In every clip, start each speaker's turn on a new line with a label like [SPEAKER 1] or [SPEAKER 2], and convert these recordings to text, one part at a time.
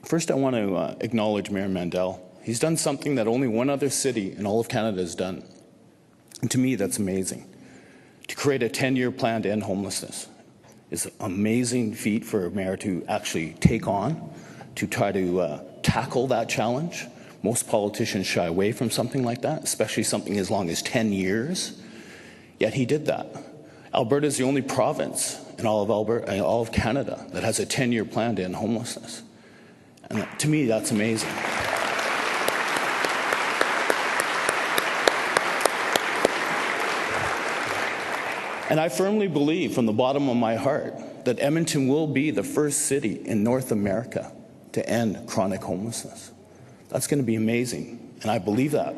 [SPEAKER 1] First, I want to acknowledge Mayor Mandel. He's done something that only one other city in all of Canada has done. And to me, that's amazing. To create a 10-year plan to end homelessness is an amazing feat for a mayor to actually take on, to try to tackle that challenge. Most politicians shy away from something like that, especially something as long as 10 years. Yet he did that. Alberta is the only province in all of Canada that has a 10-year plan to end homelessness. And to me, that's amazing. And I firmly believe from the bottom of my heart that Edmonton will be the first city in North America to end chronic homelessness. That's going to be amazing, and I believe that.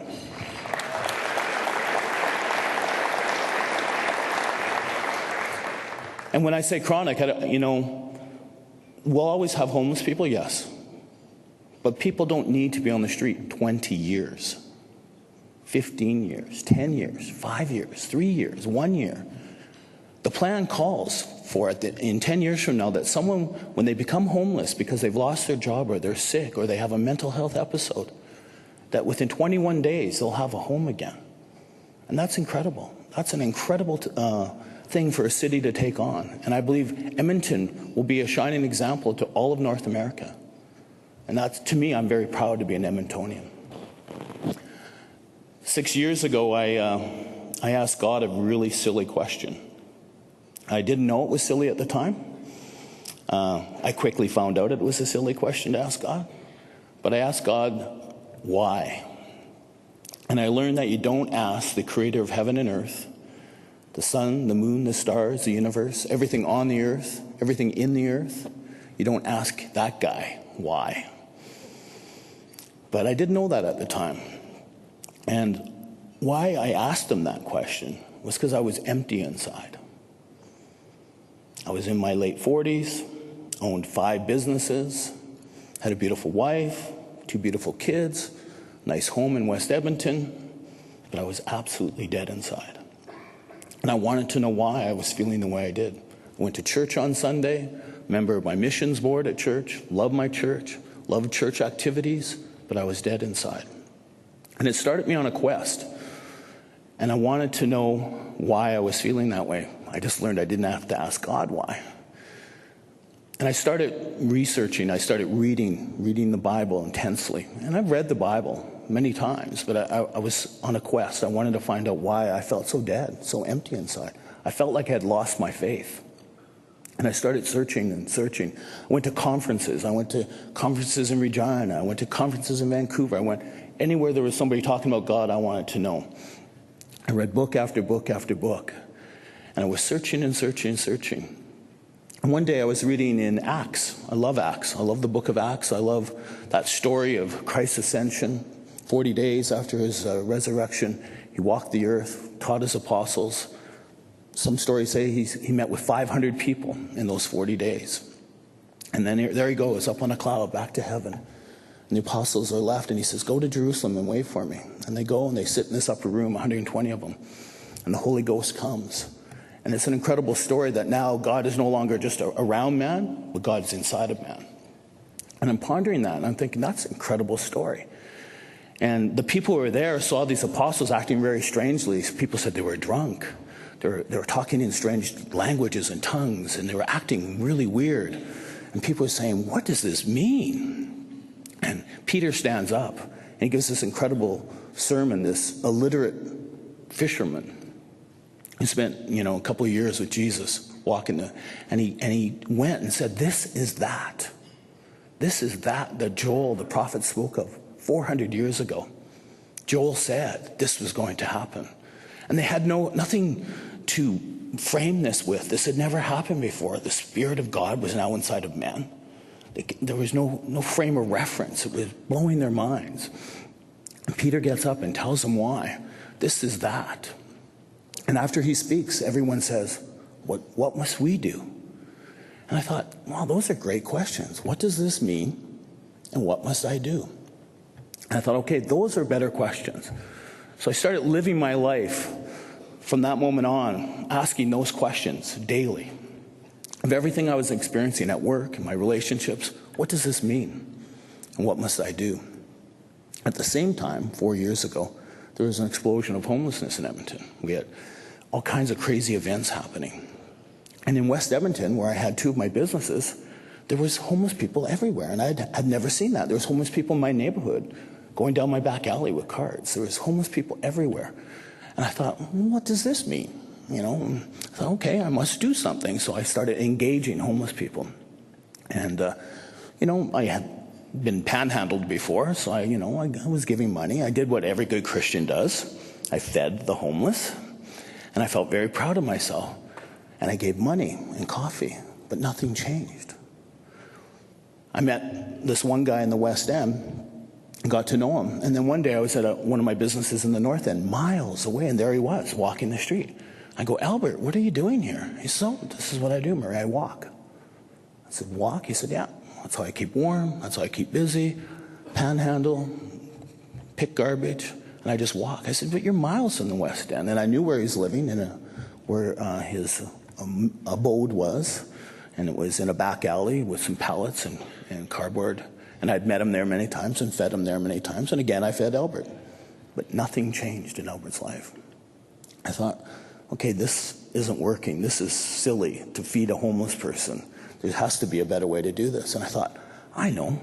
[SPEAKER 1] And when I say chronic, we'll always have homeless people, yes. But people don't need to be on the street 20 years, 15 years, 10 years, 5 years, 3 years, 1 year. The plan calls for it that in 10 years from now that someone, when they become homeless because they've lost their job or they're sick or they have a mental health episode, that within 21 days they'll have a home again. And that's incredible. That's an incredible thing for a city to take on. And I believe Edmonton will be a shining example to all of North America. And that's, to me, I'm very proud to be an Edmontonian. 6 years ago, I asked God a really silly question. I didn't know it was silly at the time. I quickly found out it was a silly question to ask God. But I asked God, why? And I learned that you don't ask the creator of heaven and earth, the sun, the moon, the stars, the universe, everything on the earth, everything in the earth. You don't ask that guy, why? But I didn't know that at the time. And why I asked him that question was because I was empty inside. I was in my late 40s, owned 5 businesses, had a beautiful wife, 2 beautiful kids, nice home in West Edmonton, but I was absolutely dead inside. And I wanted to know why I was feeling the way I did. I went to church on Sunday, member of my missions board at church, loved my church, loved church activities, but I was dead inside. And it started me on a quest. And I wanted to know why I was feeling that way. I just learned I didn't have to ask God why. And I started researching. I started reading the Bible intensely. And I've read the Bible many times, but I was on a quest. I wanted to find out why I felt so dead, so empty inside. I felt like I had lost my faith. And I started searching and searching. I went to conferences. I went to conferences in Regina. I went to conferences in Vancouver. I went anywhere there was somebody talking about God, I wanted to know. I read book after book after book. And I was searching and searching and searching. And one day I was reading in Acts. I love Acts. I love the book of Acts. I love that story of Christ's ascension. 40 days after his resurrection, he walked the earth, taught his apostles. Some stories say he met with 500 people in those 40 days. And then there he goes, up on a cloud, back to heaven. And the apostles are left, and he says, go to Jerusalem and wait for me. And they go, and they sit in this upper room, 120 of them. And the Holy Ghost comes. And it's an incredible story that now God is no longer just around man, but God is inside of man. And I'm pondering that, and I'm thinking, that's an incredible story. And the people who were there saw these apostles acting very strangely. People said they were drunk. They were talking in strange languages and tongues, and they were acting really weird. And people were saying, what does this mean? And Peter stands up, and he gives this incredible sermon, this illiterate fisherman. He spent, a couple of years with Jesus walking, and he went and said, this is that. This is that Joel, the prophet, spoke of 400 years ago. Joel said this was going to happen. And they had nothing to frame this with. This had never happened before. The Spirit of God was now inside of men. There was no frame of reference. It was blowing their minds. And Peter gets up and tells them why. This is that. And after he speaks, everyone says, what must we do? And I thought, wow, those are great questions. What does this mean? And what must I do? And I thought, okay, those are better questions. So I started living my life from that moment on, asking those questions daily. Of everything I was experiencing at work, in my relationships, what does this mean? And what must I do? At the same time, 4 years ago, there was an explosion of homelessness in Edmonton. We had all kinds of crazy events happening. And in West Edmonton, where I had two of my businesses, there was homeless people everywhere. And I'd never seen that. There was homeless people in my neighborhood going down my back alley with carts. There was homeless people everywhere. And I thought, what does this mean? You know, and I thought, okay, I must do something. So I started engaging homeless people. And, you know, I had been panhandled before, so I was giving money. I did what every good Christian does. I fed the homeless, and I felt very proud of myself. And I gave money and coffee, but nothing changed. I met this one guy in the West End, got to know him, and then one day I was at one of my businesses in the North End, miles away, and there he was, walking the street. I go, Albert, what are you doing here? He said, oh, this is what I do, Murray, I walk. I said, walk? He said, yeah. That's how I keep warm. That's how I keep busy. Panhandle, pick garbage, and I just walk. I said, but you're miles from the West End. And I knew where he was living, where his abode was, and it was in a back alley with some pallets and cardboard. And I'd met him there many times and fed him there many times. And again, I fed Albert. But nothing changed in Albert's life. I thought, okay, this isn't working. This is silly to feed a homeless person. There has to be a better way to do this. And I thought, I know.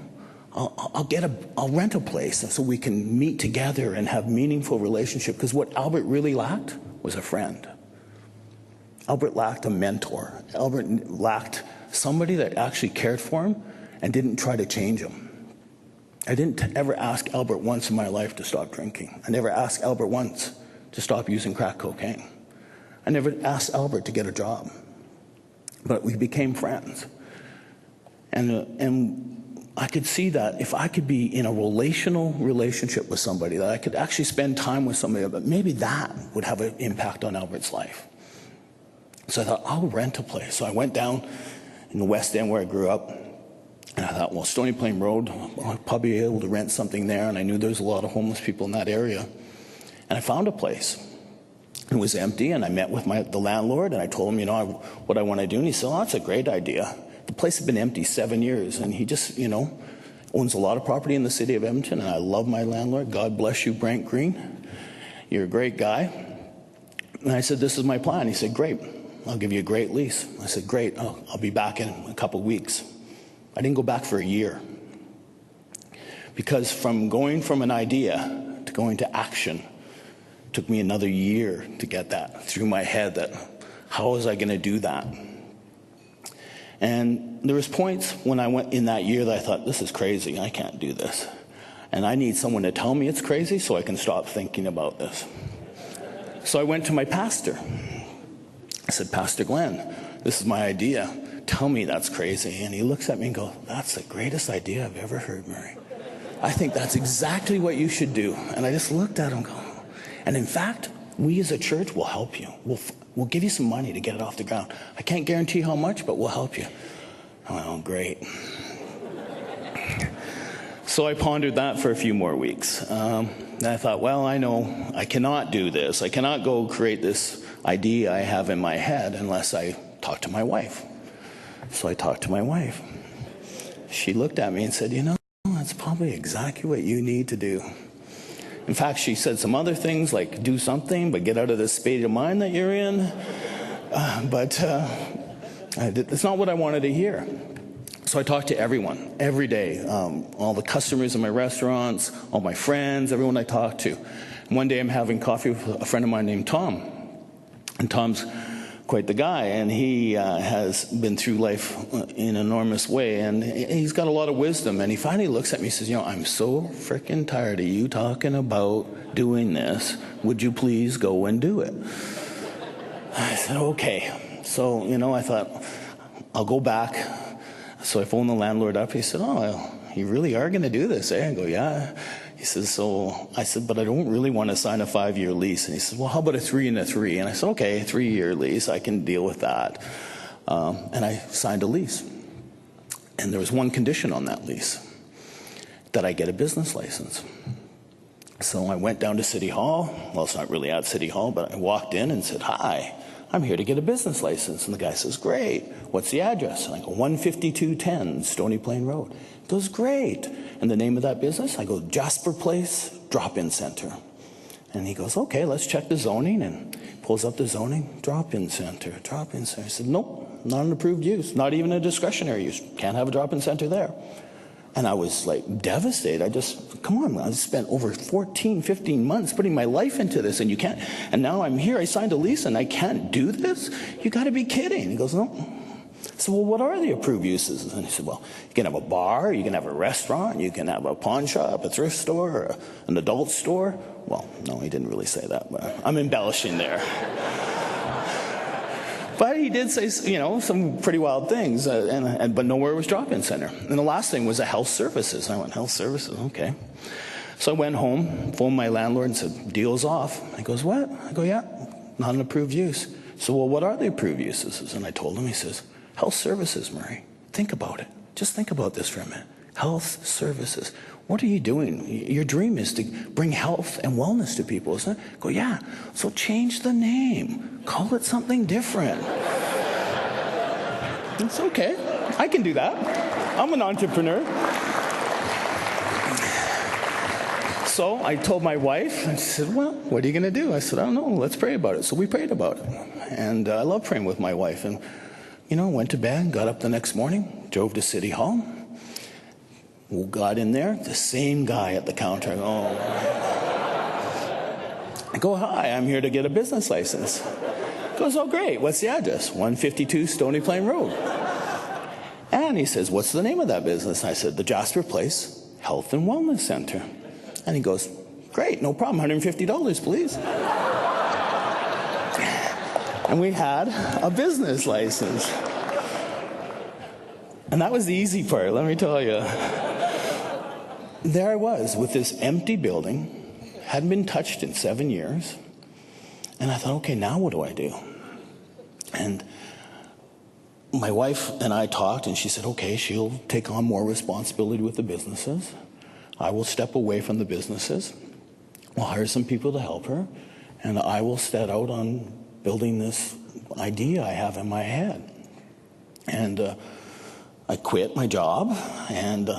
[SPEAKER 1] I'll rent a place so we can meet together and have meaningful relationship. Because what Albert really lacked was a friend. Albert lacked a mentor. Albert lacked somebody that actually cared for him and didn't try to change him. I didn't ever ask Albert once in my life to stop drinking. I never asked Albert once to stop using crack cocaine. I never asked Albert to get a job. But we became friends. And I could see that if I could be in a relational relationship with somebody, that I could actually spend time with somebody, but maybe that would have an impact on Albert's life. So I thought, I'll rent a place. So I went down in the West End where I grew up, and I thought, well, Stony Plain Road, I'll probably be able to rent something there, and I knew there was a lot of homeless people in that area. And I found a place. It was empty, and I met with the landlord, and I told him, what I want to do. And he said, oh, that's a great idea. The place had been empty 7 years, and he just, owns a lot of property in the city of Edmonton, and I love my landlord. God bless you, Brent Green. You're a great guy. And I said, this is my plan. He said, great. I'll give you a great lease. I said, great. I'll be back in a couple of weeks. I didn't go back for a year. Because going from an idea to going to action took me another year to get that through my head, that how was I going to do that? And there was points when I went in that year that I thought, this is crazy. I can't do this. And I need someone to tell me it's crazy so I can stop thinking about this. So I went to my pastor. I said, Pastor Glenn, this is my idea. Tell me that's crazy. And he looks at me and goes, that's the greatest idea I've ever heard, Murray. I think that's exactly what you should do. And I just looked at him and go, and in fact, we as a church will help you. We'll give you some money to get it off the ground. I can't guarantee how much, but we'll help you. Oh, great. So I pondered that for a few more weeks. And I thought, well, I know I cannot do this. I cannot go create this idea I have in my head unless I talk to my wife. So I talked to my wife. She looked at me and said, that's probably exactly what you need to do. In fact, she said some other things like do something, but get out of this state of mind that you're in. But it's not what I wanted to hear. So I talked to everyone, every day, all the customers in my restaurants, all my friends, everyone I talked to. And one day I'm having coffee with a friend of mine named Tom. And Tom's quite the guy, and he has been through life in an enormous way, and he's got a lot of wisdom. And he finally looks at me and says, I'm so freaking tired of you talking about doing this. Would you please go and do it? I said, okay. So, I thought, I'll go back. So I phoned the landlord up. He said, you really are going to do this, eh? I go, yeah. He says, so I said, but I don't really want to sign a 5-year lease. And he says, well, how about a 3 and a 3? And I said, okay, 3-year lease. I can deal with that. And I signed a lease. And there was one condition on that lease, that I get a business license. So I went down to City Hall. Well, it's not really at City Hall, but I walked in and said, hi, I'm here to get a business license. And the guy says, great. What's the address? And I go, 15210 Stony Plain Road. He goes, great. And the name of that business? I go, Jasper Place Drop-In Center. And he goes, okay, let's check the zoning. And pulls up the zoning, drop-in center. I said, nope, not an approved use, not even a discretionary use. Can't have a drop-in center there. And I was like devastated. Come on, I spent over 14, 15 months putting my life into this, and you can't, and now I'm here, I signed a lease and I can't do this? You gotta be kidding. He goes, no. I said, well, what are the approved uses? And he said, well, you can have a bar, you can have a restaurant, you can have a pawn shop, a thrift store, or an adult store. Well, no, he didn't really say that, but I'm embellishing there. But he did say, some pretty wild things, but nowhere was drop-in center. And the last thing was a health services. I went, health services, okay. So I went home, phoned my landlord and said, deal's off. He goes, what? I go, yeah, not an approved use. So, well, what are the approved uses? And I told him, he says, health services, Murray. Think about it. Just think about this for a minute. Health services. What are you doing? Your dream is to bring health and wellness to people, isn't it? I go, yeah. So change the name. Call it something different. It's okay. I can do that. I'm an entrepreneur. So I told my wife, I said, well, what are you going to do? I said, I don't know. Let's pray about it. So we prayed about it. And I love praying with my wife. And, went to bed, got up the next morning, drove to City Hall. Got in there, the same guy at the counter. I go, hi, I'm here to get a business license. He goes, oh, great. What's the address? 152 Stony Plain Road. And he says, what's the name of that business? I said, the Jasper Place Health and Wellness Center. And he goes, great, no problem, $150, please. And we had a business license. And that was the easy part, let me tell you. There I was with this empty building, hadn't been touched in 7 years. And I thought, okay, now what do I do? And my wife and I talked, and she said, okay, she'll take on more responsibility with the businesses. I will step away from the businesses. We'll hire some people to help her. And I will set out on building this idea I have in my head. And I quit my job and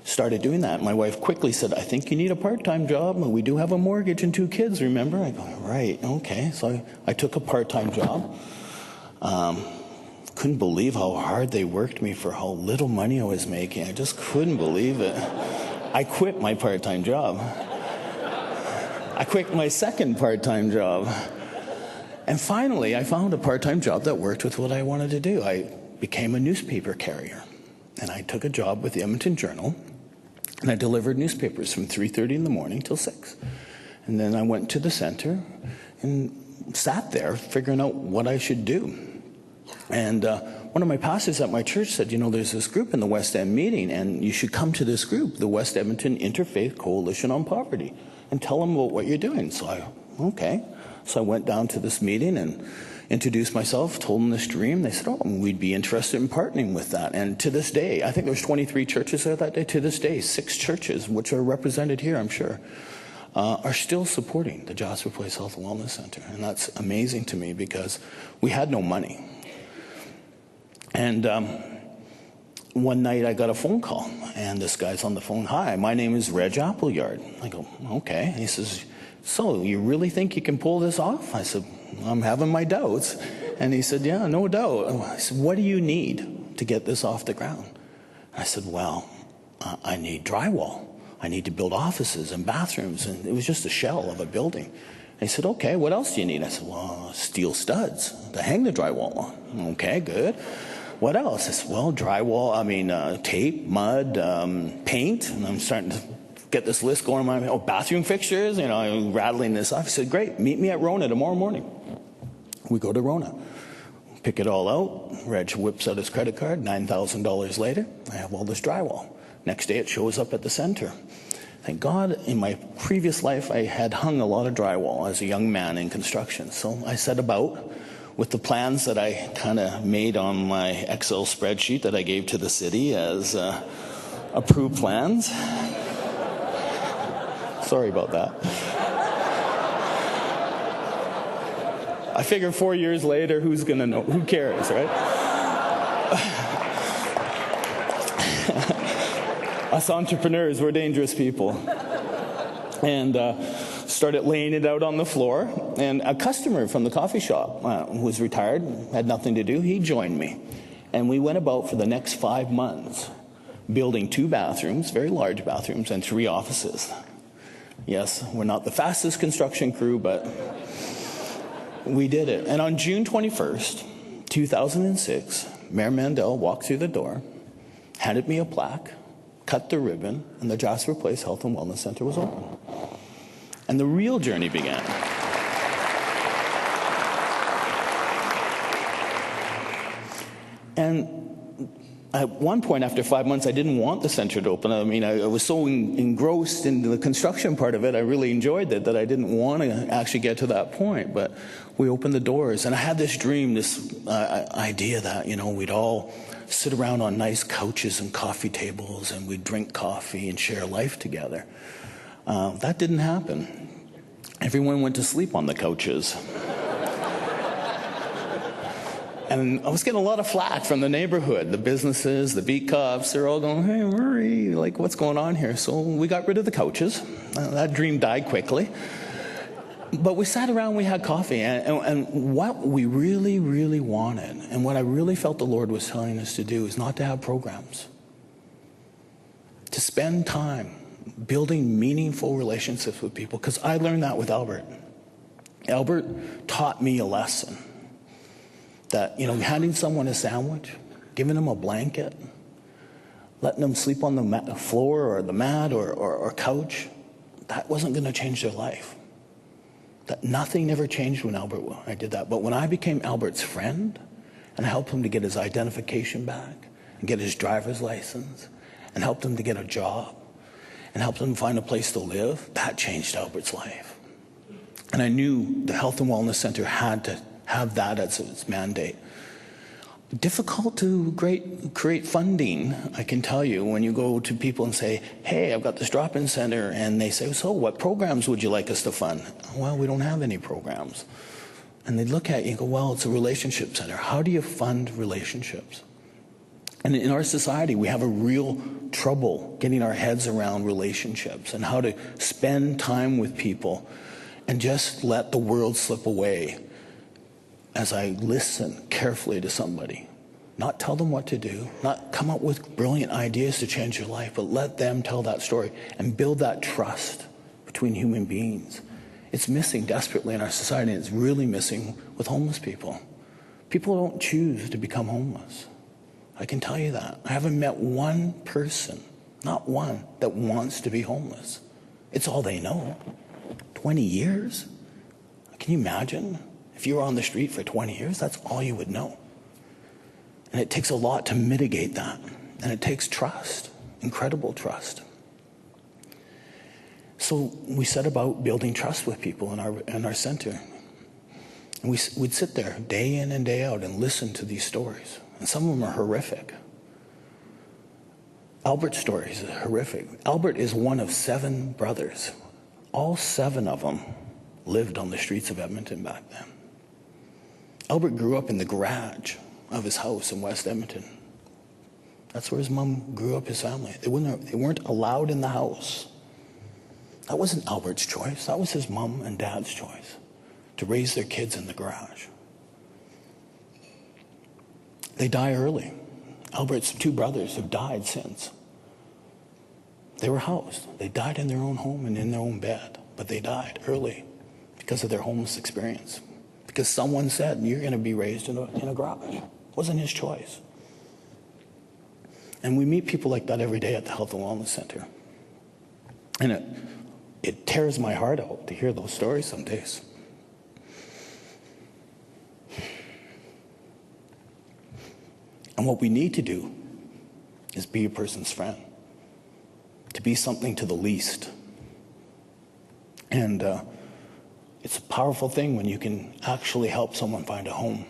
[SPEAKER 1] started doing that. My wife quickly said, I think you need a part-time job. We do have a mortgage and 2 kids, remember? I go, right, okay. So I took a part-time job. Couldn't believe how hard they worked me for how little money I was making. I just couldn't believe it. I quit my part-time job. I quit my second part-time job. And finally, I found a part-time job that worked with what I wanted to do. I became a newspaper carrier. And I took a job with the Edmonton Journal, and I delivered newspapers from 3:30 in the morning till 6. And then I went to the center and sat there figuring out what I should do. And one of my pastors at my church said, there's this group in the West End meeting, and you should come to this group, the West Edmonton Interfaith Coalition on Poverty, and tell them about what you're doing. So So I went down to this meeting and introduced myself, told them this dream. They said, we'd be interested in partnering with that. And to this day, I think there was 23 churches there that day. To this day, 6 churches, which are represented here, I'm sure, are still supporting the Jasper Place Health and Wellness Center. And that's amazing to me because we had no money. And one night I got a phone call, and this guy's on the phone. Hi, my name is Reg Appleyard. I go, okay. He says, so you really think you can pull this off? I said, I'm having my doubts. And he said, yeah, no doubt. I said, what do you need to get this off the ground? I said, well, I need drywall. I need to build offices and bathrooms. And it was just a shell of a building. And he said, okay, what else do you need? I said, well, steel studs to hang the drywall on. Okay, good. What else? I said, well, drywall, tape, mud, paint. And I'm starting to get this list going in my mind. Bathroom fixtures, I'm rattling this off. He said, great, meet me at Rona tomorrow morning. We go to Rona, pick it all out. Reg whips out his credit card. $9,000 later, I have all this drywall. Next day, it shows up at the center. Thank God, in my previous life, I had hung a lot of drywall as a young man in construction. So I set about with the plans that I kind of made on my Excel spreadsheet that I gave to the city as approved plans. Sorry about that. I figured 4 years later, who's going to know? Who cares, right? Us entrepreneurs, we're dangerous people. And started laying it out on the floor. And a customer from the coffee shop who was retired, had nothing to do, he joined me. And we went about for the next 5 months building 2 bathrooms, very large bathrooms, and 3 offices. Yes, we're not the fastest construction crew, but we did it. And on June 21st, 2006, Mayor Mandel walked through the door, handed me a plaque, cut the ribbon, and the Jasper Place Health and Wellness Center was open. And the real journey began. And at one point, after 5 months, I didn't want the center to open. I mean, I was so engrossed in the construction part of it, I really enjoyed it, that I didn't want to actually get to that point. But we opened the doors, and I had this dream, this idea that, we'd all sit around on nice couches and coffee tables, and we'd drink coffee and share life together. That didn't happen. Everyone went to sleep on the couches. And I was getting a lot of flack from the neighborhood. The businesses, the beat cops, they're all going, "Hey, Murray, like, what's going on here?" So we got rid of the couches. That dream died quickly. But we sat around, we had coffee. And what we really, really wanted, and what I really felt the Lord was telling us to do, is not to have programs. To spend time building meaningful relationships with people. Because I learned that with Albert. Albert taught me a lesson. That, handing someone a sandwich, giving them a blanket, letting them sleep on the floor or the mat or couch, that wasn't going to change their life. That nothing ever changed when I did that. But when I became Albert's friend and helped him to get his identification back and get his driver's license and helped him to get a job and helped him find a place to live, that changed Albert's life. And I knew the Health and Wellness Center had to have that as its mandate. Difficult to create funding, I can tell you, when you go to people and say, "Hey, I've got this drop-in center," and they say, "So what programs would you like us to fund?" "Well, we don't have any programs." And they look at you and go, "Well, it's a relationship center. How do you fund relationships?" And in our society, we have a real trouble getting our heads around relationships and how to spend time with people and just let the world slip away. As I listen carefully to somebody, not tell them what to do, not come up with brilliant ideas to change their life, but let them tell that story and build that trust between human beings. It's missing desperately in our society, and it's really missing with homeless people. People don't choose to become homeless. I can tell you that. I haven't met one person, not one, that wants to be homeless. It's all they know. 20 years? Can you imagine? If you were on the street for 20 years, that's all you would know. And it takes a lot to mitigate that. And it takes trust, incredible trust. So we set about building trust with people in our center. And we'd sit there day in and day out and listen to these stories. And some of them are horrific. Albert's story is horrific. Albert is one of 7 brothers. All 7 of them lived on the streets of Edmonton back then. Albert grew up in the garage of his house in West Edmonton. That's where his mom grew up, his family. They weren't allowed in the house. That wasn't Albert's choice. That was his mom and dad's choice, to raise their kids in the garage. They die early. Albert's 2 brothers have died since. They were housed. They died in their own home and in their own bed, but they died early because of their homeless experience. Because someone said, "You're going to be raised in a garage." It wasn't his choice. And we meet people like that every day at the Health and Wellness Center. And it tears my heart out to hear those stories some days. And what we need to do is be a person's friend, to be something to the least. And it's a powerful thing when you can actually help someone find a home.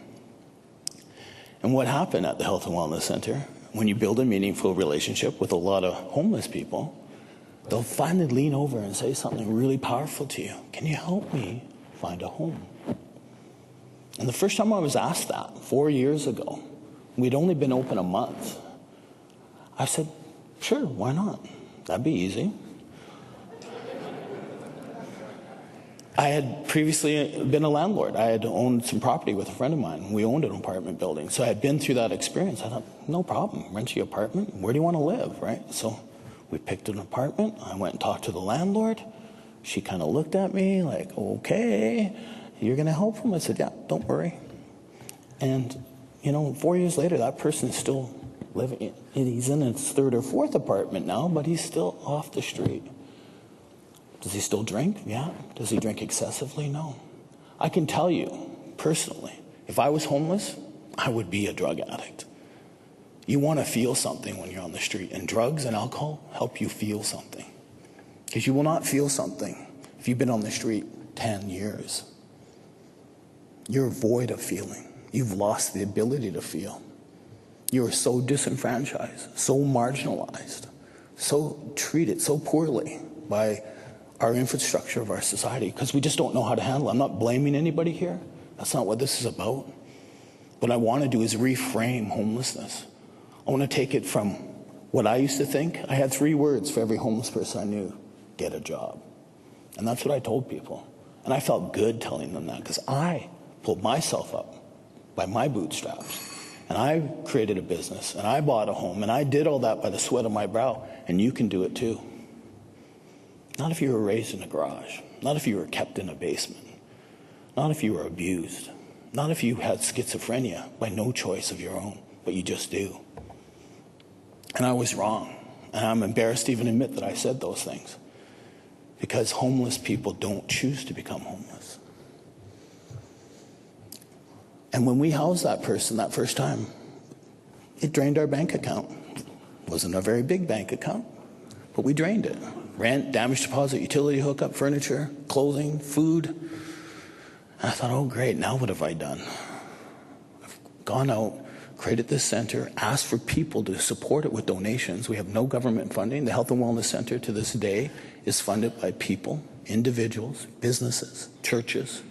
[SPEAKER 1] And what happened at the Health and Wellness Center, when you build a meaningful relationship with a lot of homeless people, they'll finally lean over and say something really powerful to you. "Can you help me find a home?" And the first time I was asked that, 4 years ago, we'd only been open a month, I said, sure, why not? That'd be easy. I had previously been a landlord. I had owned some property with a friend of mine. We owned an apartment building. So I had been through that experience. I thought, no problem, rent you an apartment. Where do you want to live, right? So we picked an apartment. I went and talked to the landlord. She kind of looked at me like, okay, you're going to help him? I said, yeah, don't worry. And, 4 years later, that person is still living. He's in his third or fourth apartment now, but he's still off the street. Does he still drink? Yeah. Does he drink excessively? No. I can tell you, personally, if I was homeless, I would be a drug addict. You want to feel something when you're on the street, and drugs and alcohol help you feel something. Because you will not feel something if you've been on the street 10 years. You're void of feeling. You've lost the ability to feel. You are so disenfranchised, so marginalized, so treated so poorly by our infrastructure of our society, because we just don't know how to handle it. I'm not blaming anybody here. That's not what this is about. What I want to do is reframe homelessness. I want to take it from what I used to think. I had 3 words for every homeless person I knew: get a job. And that's what I told people. And I felt good telling them that, because I pulled myself up by my bootstraps. And I created a business, and I bought a home, and I did all that by the sweat of my brow. And you can do it too. Not if you were raised in a garage. Not if you were kept in a basement. Not if you were abused. Not if you had schizophrenia by no choice of your own, but you just do. And I was wrong. And I'm embarrassed to even admit that I said those things. Because homeless people don't choose to become homeless. And when we housed that person that first time, it drained our bank account. Wasn't a very big bank account, but we drained it. Rent, damage deposit, utility hookup, furniture, clothing, food. And I thought, oh great, now what have I done? I've gone out, created this center, asked for people to support it with donations. We have no government funding. The Health and Wellness Center to this day is funded by people, individuals, businesses, churches.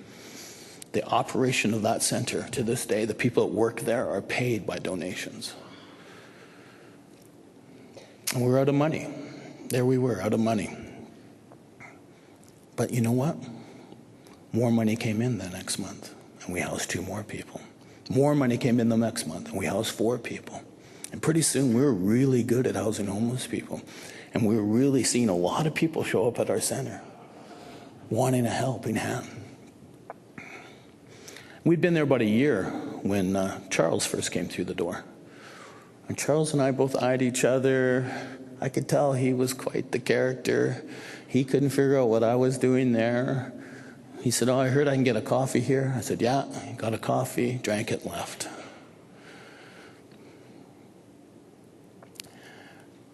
[SPEAKER 1] The operation of that center to this day, the people that work there are paid by donations. And we're out of money. There we were, out of money. But you know what? More money came in the next month, and we housed 2 more people. More money came in the next month, and we housed 4 people. And pretty soon, we were really good at housing homeless people. And we were really seeing a lot of people show up at our center, wanting a helping hand. We'd been there about a year when Charles first came through the door. And Charles and I both eyed each other. I could tell he was quite the character. He couldn't figure out what I was doing there. He said, oh, I heard I can get a coffee here. I said, yeah, got a coffee, drank it, left.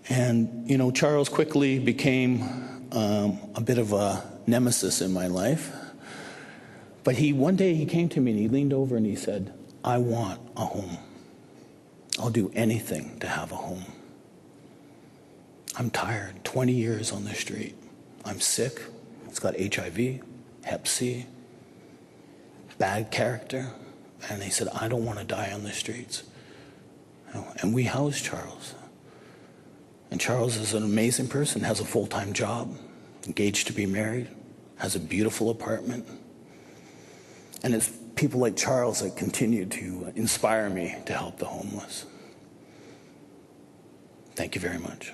[SPEAKER 1] And, Charles quickly became a bit of a nemesis in my life. But one day he came to me and he leaned over and he said, I want a home. I'll do anything to have a home. I'm tired, 20 years on the street. I'm sick. It's got HIV, Hep C, bad character. And he said, I don't want to die on the streets. And we housed Charles. And Charles is an amazing person, has a full-time job, engaged to be married, has a beautiful apartment. And it's people like Charles that continue to inspire me to help the homeless. Thank you very much.